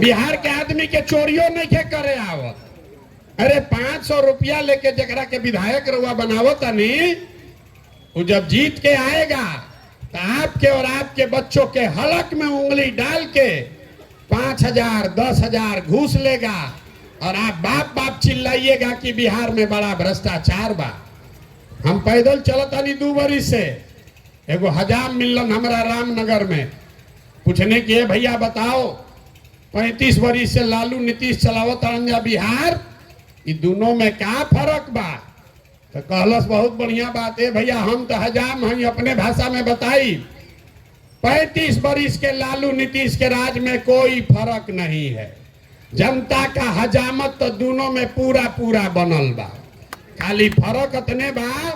बिहार के आदमी के चोरियो नहीं के करे आवत। अरे 500 रुपया लेके जकरा के विधायक रउआ बनावत नहीं, वो जब जीत के आएगा तो आपके और आपके बच्चों के हलक में उंगली डाल के 5,000 10,000 घूस लेगा और आप बाप बाप चिल्लाइएगा कि बिहार में बड़ा भ्रष्टाचार बा। हम पैदल चलत आनी 2 बरिस से, एगो हजाम मिलन हमारा रामनगर में, पूछने के भैया बताओ 35 बरिस से लालू नीतीश चलावत रंजा बिहार, ये दोनों में क्या फर्क बा? तो कहलस बहुत बढ़िया बात है भैया, हम तो हजाम हैं, अपने भाषा में बताई 35 बरिस के लालू नीतीश के राज में कोई फर्क नहीं है। जनता का हजामत तो दोनों में पूरा पूरा बनल बा। खाली फर्क इतने बा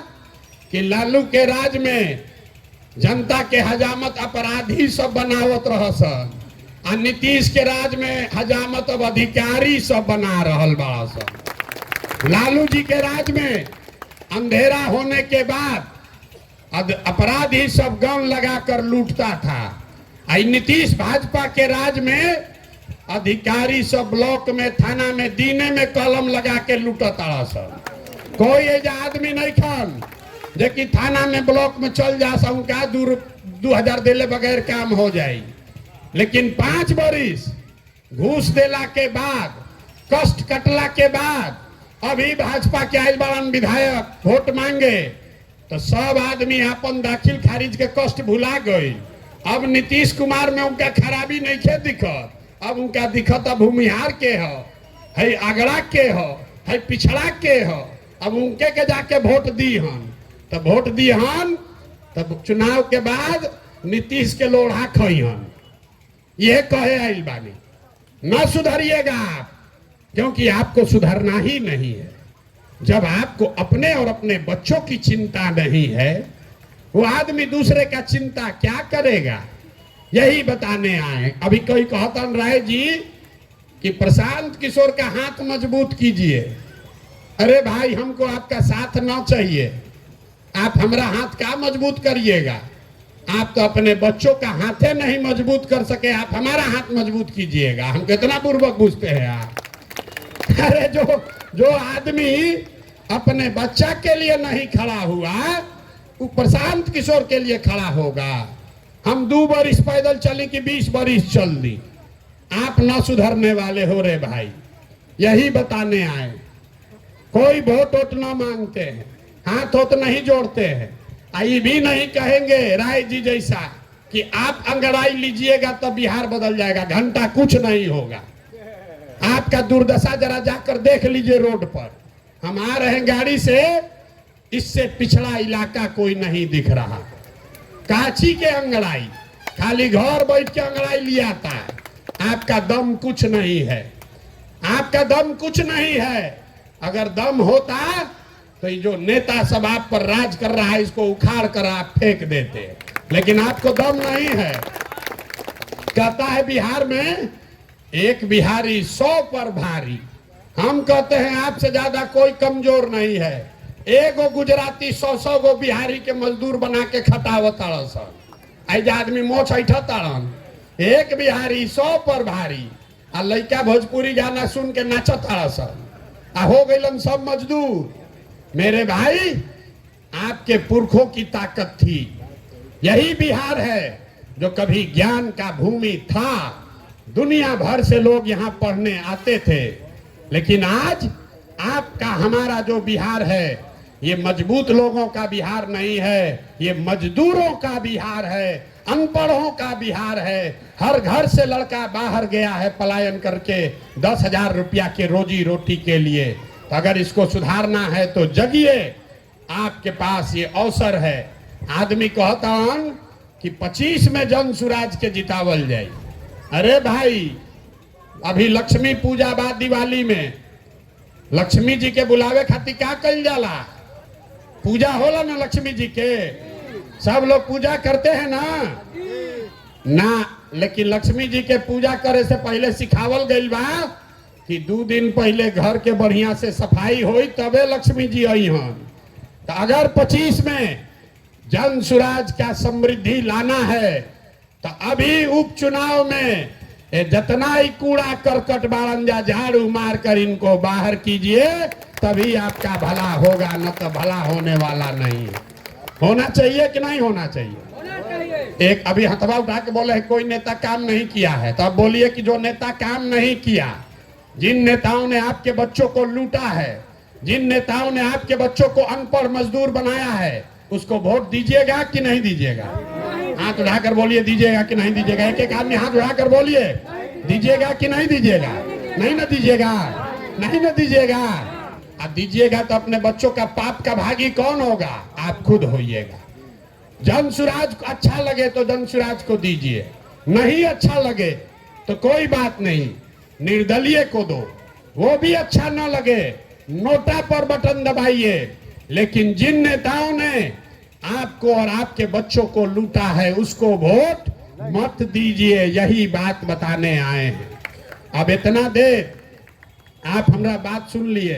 कि लालू के राज में जनता के हजामत अपराधी सब बनावत रहसन, और नीतीश के राज में हजामत अब अधिकारी सब बना रहल बड़ा सब। लालू जी के राज में अंधेरा होने के बाद अपराधी सब गन लगाकर लूटता था, आई नीतीश भाजपा के राज में अधिकारी सब ब्लॉक में थाना में दीने में कलम लगा के लूटता सब। कोई ऐसा आदमी नहीं खान जे कि थाना में ब्लॉक में चल जा उनका 2,000 देले बगैर काम हो जाए। लेकिन 5 बरिस घूस देला के बाद, कष्ट कटला के बाद अभी भाजपा के आयल बड़न विधायक वोट मांगे तो सब आदमी अपन दाखिल खारिज के कष्ट भुला गई। अब नीतीश कुमार में उनका खराबी नहीं खे दिखत, अब उनका दिखत अब भूमिहार के है आगरा के है पिछड़ा के हो। अब उनके के जाके वोट दी हन, तब वोट दी हन तब चुनाव के बाद नीतीश के लोढ़ा खई हन। यह कहे आइल बानी, न सुधरिएगा आप, क्योंकि आपको सुधरना ही नहीं है। जब आपको अपने और अपने बच्चों की चिंता नहीं है, वो आदमी दूसरे का चिंता क्या करेगा? यही बताने आए। अभी कोई कहतन राय जी कि प्रशांत किशोर का हाथ मजबूत कीजिए। अरे भाई, हमको आपका साथ ना चाहिए, आप हमारा हाथ क्या मजबूत करिएगा? आप तो अपने बच्चों का हाथे नहीं मजबूत कर सके, आप हमारा हाथ मजबूत कीजिएगा। हम कितना पूर्वक पूछते हैं आप। अरे जो आदमी अपने बच्चा के लिए नहीं खड़ा हुआ, वो प्रशांत किशोर के लिए खड़ा होगा। हम 2 बरिस पैदल चले कि 20 बरिस चल दी, आप न सुधरने वाले हो रे भाई। यही बताने आए। कोई वोट वोट न मांगते हैं, हाथ होत नहीं जोड़ते हैं। ये भी नहीं कहेंगे राय जी जैसा कि आप अंगड़ाई लीजिएगा तो बिहार बदल जाएगा। घंटा कुछ नहीं होगा। आपका दुर्दशा जरा जाकर देख लीजिए रोड पर। हम आ रहे हैं गाड़ी से, इससे पिछड़ा इलाका कोई नहीं दिख रहा। काची के अंगड़ाई, खाली घर बैठ के अंगड़ाई लिया था। आपका दम कुछ नहीं है, आपका दम कुछ नहीं है। अगर दम होता तो ये जो नेता सब आप पर राज कर रहा है, इसको उखाड़ कर आप फेंक देते, लेकिन आपको दम नहीं है। कहता है बिहार में एक बिहारी 100 पर भारी। हम कहते हैं आपसे ज्यादा कोई कमजोर नहीं है। एगो गुजराती 100 गो बिहारी के मजदूर बना के खटावत ऐसे आदमी मोछ ऐठा ताड़न। एक बिहारी 100 पर भारी। आ लड़का भोजपुरी गाना सुन के नाचत हो गईलन सब मजदूर। मेरे भाई, आपके पुरखों की ताकत थी। यही बिहार है जो कभी ज्ञान का भूमि था। दुनिया भर से लोग यहाँ पढ़ने आते थे, लेकिन आज आपका हमारा जो बिहार है, ये मजबूत लोगों का बिहार नहीं है, ये मजदूरों का बिहार है, अनपढ़ों का बिहार है। हर घर से लड़का बाहर गया है पलायन करके 10,000 रुपया के रोजी रोटी के लिए। तो अगर इसको सुधारना है तो जगिए, आपके पास ये अवसर है। आदमी कहता हन कि 25 में जन सुराज के जितावल जाए। अरे भाई, अभी लक्ष्मी पूजा बाद दिवाली में लक्ष्मी जी के बुलावे खातिर क्या कल जाला? पूजा होला ना लक्ष्मी जी के, सब लोग पूजा करते हैं ना। लेकिन लक्ष्मी जी के पूजा करे से पहले सिखावल गई बा कि 2 दिन पहले घर के बढ़िया से सफाई होई तबे लक्ष्मी जी आई हन। तो अगर 25 में जन सुराज का समृद्धि लाना है तो अभी उपचुनाव में ये जितना ही कूड़ा करकट बारंजा झाड़ू मार कर इनको बाहर कीजिए, तभी आपका भला होगा, न तो भला होने वाला नहीं। होना चाहिए कि नहीं होना चाहिए? एक अभी हथवा उठा के बोले कोई नेता काम नहीं किया है, तो अब बोलिए कि जो नेता काम नहीं किया, जिन नेताओं ने आपके बच्चों को लूटा है, जिन नेताओं ने आपके बच्चों को अनपढ़ मजदूर बनाया है, उसको वोट दीजिएगा कि नहीं दीजिएगा? हाथ उठाकर बोलिए दीजिएगा कि नहीं दीजिएगा। एक एक आदमी हाथ उठाकर बोलिए दीजिएगा कि नहीं दीजिएगा? नहीं ना दीजिएगा, नहीं ना दीजिएगा। अब दीजिएगा तो अपने बच्चों का पाप का भागी कौन होगा? आप खुद होइएगा। जन सुराज अच्छा लगे तो जन सुराज को दीजिए, नहीं अच्छा लगे तो कोई बात नहीं, निर्दलीय को दो। वो भी अच्छा न लगे, नोटा पर बटन दबाइए। लेकिन जिन नेताओं ने आपको और आपके बच्चों को लूटा है, उसको वोट मत दीजिए। यही बात बताने आए हैं। अब इतना देर आप हमारा बात सुन लिए।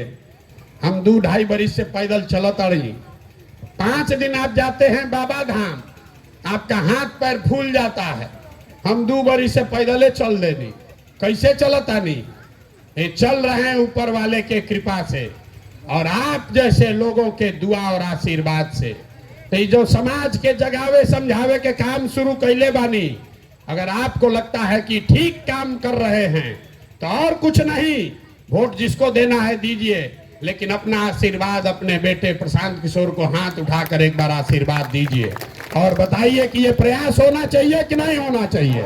हम 2-2.5 बरिस से पैदल चलत रही। 5 दिन आप जाते हैं बाबा धाम, आपका हाथ पैर फूल जाता है। हम 2 बरिस से पैदले चल देनी। कैसे चलता नहीं? ये चल रहे हैं ऊपर वाले के कृपा से और आप जैसे लोगों के दुआ और आशीर्वाद से। तो जो समाज के जगावे समझावे के काम शुरू कैले बानी, अगर आपको लगता है कि ठीक काम कर रहे हैं तो और कुछ नहीं, वोट जिसको देना है दीजिए, लेकिन अपना आशीर्वाद अपने बेटे प्रशांत किशोर को हाथ उठाकर एक बार आशीर्वाद दीजिए और बताइए कि ये प्रयास होना चाहिए कि नहीं होना चाहिए।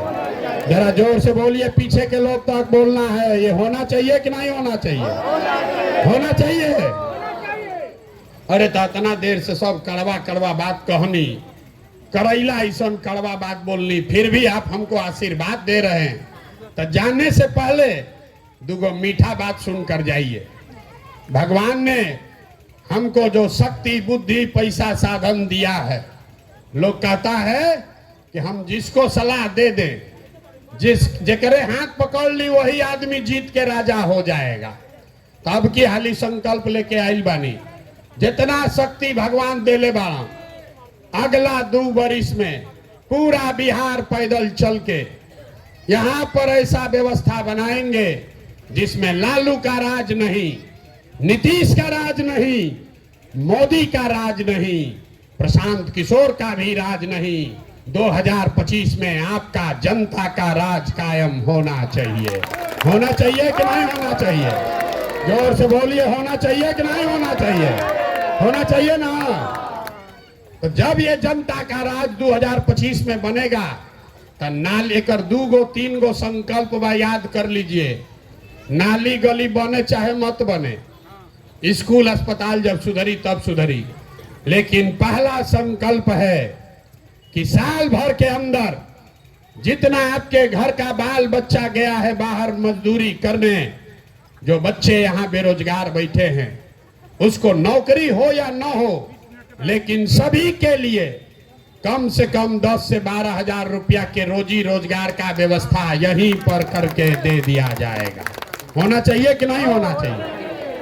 जरा जोर से बोलिए, पीछे के लोग तक बोलना है, ये होना चाहिए कि नहीं होना चाहिए? होना चाहिए। अरे तो इतना देर से सब कड़वा कड़वा बात कहनी, करैला ऐसा कड़वा बात बोलनी, फिर भी आप हमको आशीर्वाद दे रहे हैं। तो जाने से पहले 2 मीठा बात सुनकर जाइए। भगवान ने हमको जो शक्ति बुद्धि पैसा साधन दिया है, लोग कहता है कि हम जिसको सलाह दे दें, जेकरे हाथ पकड़ ली वही आदमी जीत के राजा हो जाएगा। तब की हाली संकल्प लेके आइल बानी, जितना शक्ति भगवान देले बाड़ा, अगला 2 बरिस में पूरा बिहार पैदल चल के यहाँ पर ऐसा व्यवस्था बनाएंगे जिसमें लालू का राज नहीं, नीतीश का राज नहीं, मोदी का राज नहीं, प्रशांत किशोर का भी राज नहीं। 2025 में आपका जनता का राज कायम होना चाहिए। होना चाहिए कि नहीं होना चाहिए? जोर से बोलिए, होना चाहिए कि नहीं होना चाहिए? होना चाहिए ना। तो जब ये जनता का राज 2025 में बनेगा तो नाल एक 2-3 संकल्प बा याद कर लीजिए। नाली गली बने चाहे मत बने, स्कूल अस्पताल जब सुधरी तब सुधरी, लेकिन पहला संकल्प है कि साल भर के अंदर जितना आपके घर का बाल बच्चा गया है बाहर मजदूरी करने, जो बच्चे यहाँ बेरोजगार बैठे हैं, उसको नौकरी हो या न हो, लेकिन सभी के लिए कम से कम 10 से 12 हजार रुपया के रोजी रोजगार का व्यवस्था यहीं पर करके दे दिया जाएगा। होना चाहिए कि नहीं होना चाहिए?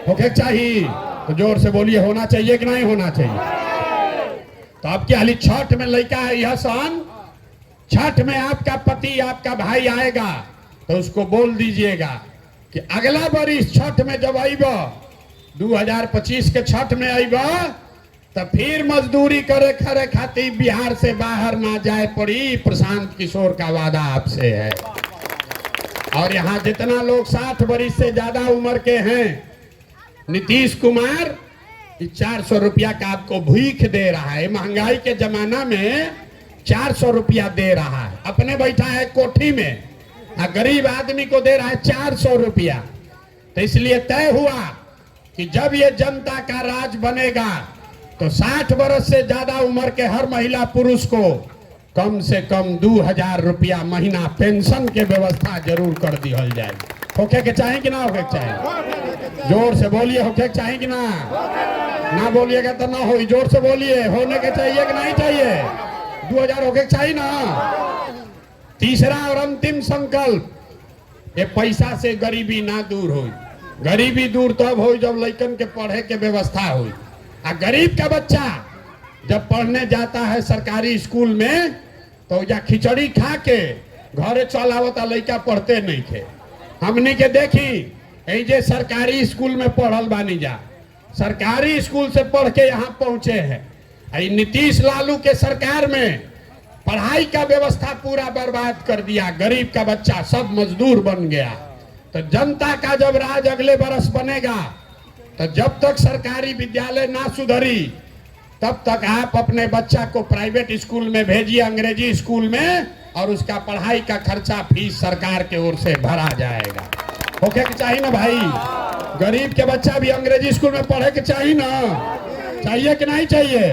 होके चाहिए तो जोर से बोलिए, होना चाहिए कि नहीं होना चाहिए? तो आपकी हाली छठ में लड़का है, यह सन छठ में आपका पति आपका भाई आएगा तो उसको बोल दीजिएगा कि अगला बरिस छठ में जब आईबा 2025 के छठ में आईबा तो फिर मजदूरी करे खरे खातिर बिहार से बाहर ना जाए पड़ी। प्रशांत किशोर का वादा आपसे है। और यहाँ जितना लोग 60 बरिस से ज्यादा उम्र के हैं, नीतीश कुमार 400 रुपया का आपको भीख दे रहा है। महंगाई के जमाना में 400 रुपया दे रहा है, अपने बैठा है कोठी में, गरीब आदमी को दे रहा है 400 रुपया। तो इसलिए तय हुआ कि जब ये जनता का राज बनेगा तो 60 बरस से ज्यादा उम्र के हर महिला पुरुष को कम से कम 2000 रुपया महीना पेंशन के व्यवस्था जरूर कर दी जाएगी। होके के चाहे कि ना होके के चाहे? जोर से बोलिए, होके के चाहे कि ना? ना बोलिएगा तो ना हो। जोर से बोलिए, होने के चाहिए कि नहीं चाहिए? 2000 होके के चाहिए ना। तीसरा और अंतिम संकल्प, ये पैसा से गरीबी ना दूर हो। गरीबी दूर तब हो जब लड़कन के पढ़े के व्यवस्था हो। आ गरीब का बच्चा जब पढ़ने जाता है सरकारी स्कूल में तो या खिचड़ी खा के घरे चल आवता लड़का पढ़ते नहीं थे। हमनी के देखी यही जे सरकारी स्कूल में पढ़ल बानी जा, सरकारी स्कूल से पढ़ के यहाँ पहुंचे हैं। नीतीश लालू के सरकार में पढ़ाई का व्यवस्था पूरा बर्बाद कर दिया, गरीब का बच्चा सब मजदूर बन गया। तो जनता का जब राज अगले बरस बनेगा, तो जब तक सरकारी विद्यालय ना सुधरी तब तक आप अपने बच्चा को प्राइवेट स्कूल में भेजिए, अंग्रेजी स्कूल में, और उसका पढ़ाई का खर्चा फीस सरकार के ओर से भरा जाएगा। ओके कि चाहिए ना भाई? गरीब के बच्चा भी अंग्रेजी स्कूल में पढ़े के चाहिए ना? चाहिए कि नहीं चाहिए?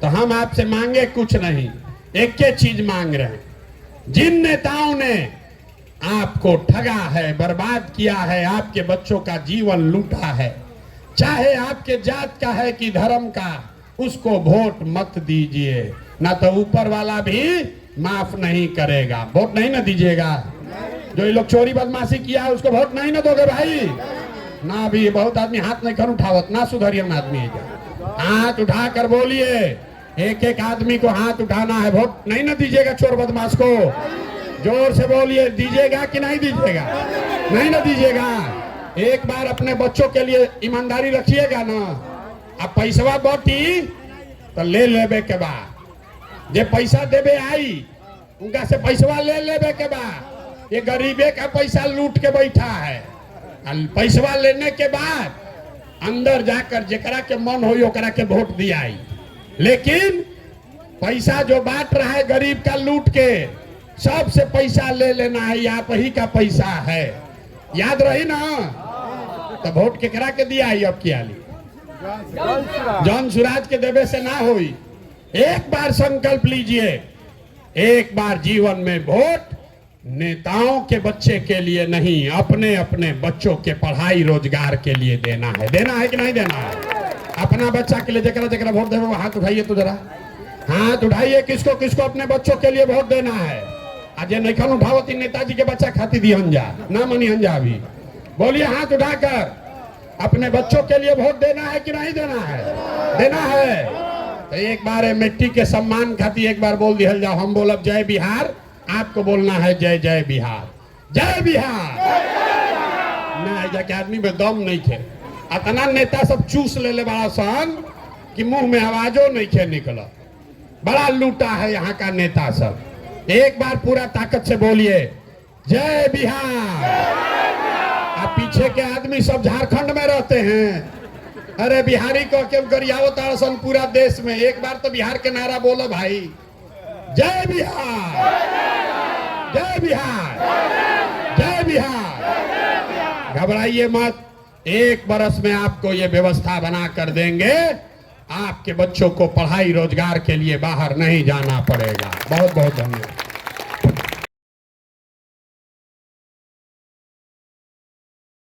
तो हम आपसे मांगे कुछ नहीं, एक ही चीज मांग रहे हैं। जिन नेताओं ने आपको ठगा है, बर्बाद किया है, आपके बच्चों का जीवन लूटा है, चाहे आपके जात का है कि धर्म का, उसको वोट मत दीजिए, ना तो ऊपर वाला भी माफ नहीं करेगा। वोट नहीं ना दीजिएगा। जो ये लोग चोरी बदमाशी किया है उसको वोट नहीं ना दोगे भाई? ना भी बहुत आदमी हाथ नहीं कर उठावत, ना सुधरिए ना आदमी। हाथ उठा कर बोलिए, एक एक आदमी को हाथ उठाना है। वोट नहीं ना दीजिएगा चोर बदमाश को? जोर से बोलिए, दीजिएगा कि नहीं दीजिएगा? नहीं ना दीजिएगा। एक बार अपने बच्चों के लिए ईमानदारी रखिएगा ना। अब पैसा बटी तो ले लेबे के बाद, जे पैसा देबे आई उनका से पैसा ले लेबे के बाद, ये गरीबे का पैसा लूट के बैठा है। पैसा लेने के बाद अंदर जाकर जेकरा के मन हो ओकरा के वोट दिया। लेकिन पैसा जो बांट रहा है गरीब का लूट के, सबसे पैसा ले लेना है, आप ही का पैसा है, याद रही ना? तो वोट केकरा के दिया है? अब किया ली जॉन सुराज के देवे से ना हुई। एक बार संकल्प लीजिए, एक बार जीवन में वोट नेताओं के बच्चे के लिए नहीं, अपने अपने बच्चों के पढ़ाई रोजगार के लिए देना है। देना है कि नहीं देना है? अपना बच्चा के लिए जरा जरा वोट देवे, हाथ उठाइए तो जरा हाथ उठाइए। किसको किसको अपने बच्चों के लिए वोट देना है? आज नहीं उठावती नेताजी के बच्चा खाती दी हंजा ना मनी हंजा भी बोलिए हाथ उठाकर। अपने बच्चों के लिए वोट देना है कि नहीं देना है? देना है। तो एक बार मिट्टी के सम्मान खाती एक बार बोल दिया जाओ। हम बोलब जय बिहार, आपको बोलना है जय जय बिहार, जय बिहार। ना जाके आदमी में दम नहीं थे। अतना नेता सब चूस ले ले बड़ा सन कि मुंह में आवाजों नहीं खे निकला। बड़ा लूटा है यहाँ का नेता सब। एक बार पूरा ताकत से बोलिए जय बिहार। अब पीछे के आदमी सब झारखंड में रहते हैं। अरे बिहारी को क्यों गरियाओ तारसन पूरा देश में। एक बार तो बिहार के नारा बोलो भाई, जय बिहार, जय बिहार, जय बिहार। घबराइए मत, एक बरस में आपको ये व्यवस्था बना कर देंगे। आपके बच्चों को पढ़ाई रोजगार के लिए बाहर नहीं जाना पड़ेगा। बहुत बहुत धन्यवाद।